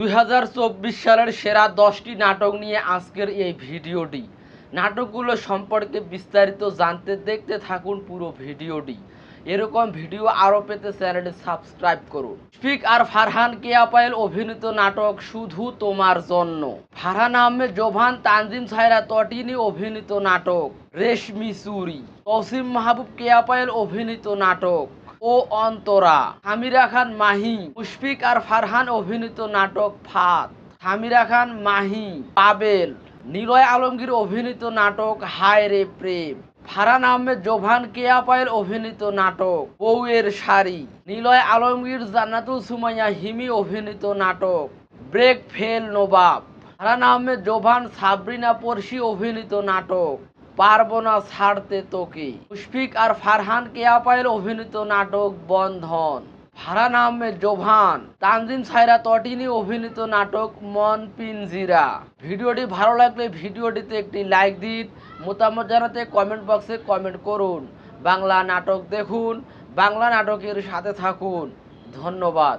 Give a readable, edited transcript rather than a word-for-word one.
2024 সালের সেরা 10টি নাটক নিয়ে আজকের এই ভিডিওটি। নাটকগুলো সম্পর্কে বিস্তারিত জানতে দেখতে থাকুন পুরো ভিডিওটি। এরকম ভিডিও আরও পেতে চ্যানেলটি সাবস্ক্রাইব করুন। শফিক আর ফারহান কেয়া পায়েল অভিনীত নাটক শুধু তোমার জন্য। ফারহান আহমেদ জোভান, তানজিম সায়রা তটিনী অভিনীত নাটক রেশমি চুরি। তৌসিফ মাহবুব কেয়া পায়েল অভিনীত নাটক ও অন্তরা। সামিরা খান মাহি, মুশফিক আর ফারহান অভিনীত নাটক ফাঁদ। সামিরা খান মাহি, পাবেল। নিলয় আলমগীর অভিনীত নাটক হায় রে প্রেম। ফারহান আহমেদ জোভান, কেয়া পায়েল অভিনীত নাটক বউয়ের শাড়ি। নিলয় আলমগীর, জান্নাতুল সুমাইয়া হিমি অভিনীত নাটক ব্রেক ফেল নবাব। ফারহান আহমেদ জোভান, সাবরিনা পড়শি অভিনীত নাটক পারবো না ছাড়তে তোকে। মুশফিক আর ফারহান কেয়া পায়েল অভিনীত নাটক বন্ধন। ফারহান আহমেদ জোভান, তানজিম সায়রা তটিনী অভিনীত নাটক মন পিঞ্জিরা। ভিডিওটি ভালো লাগলে ভিডিওটিতে একটি লাইক দিন। মতামত জানাতে কমেন্ট বক্সে কমেন্ট করুন। বাংলা নাটক দেখুন, বাংলা নাটকের সাথে থাকুন। ধন্যবাদ।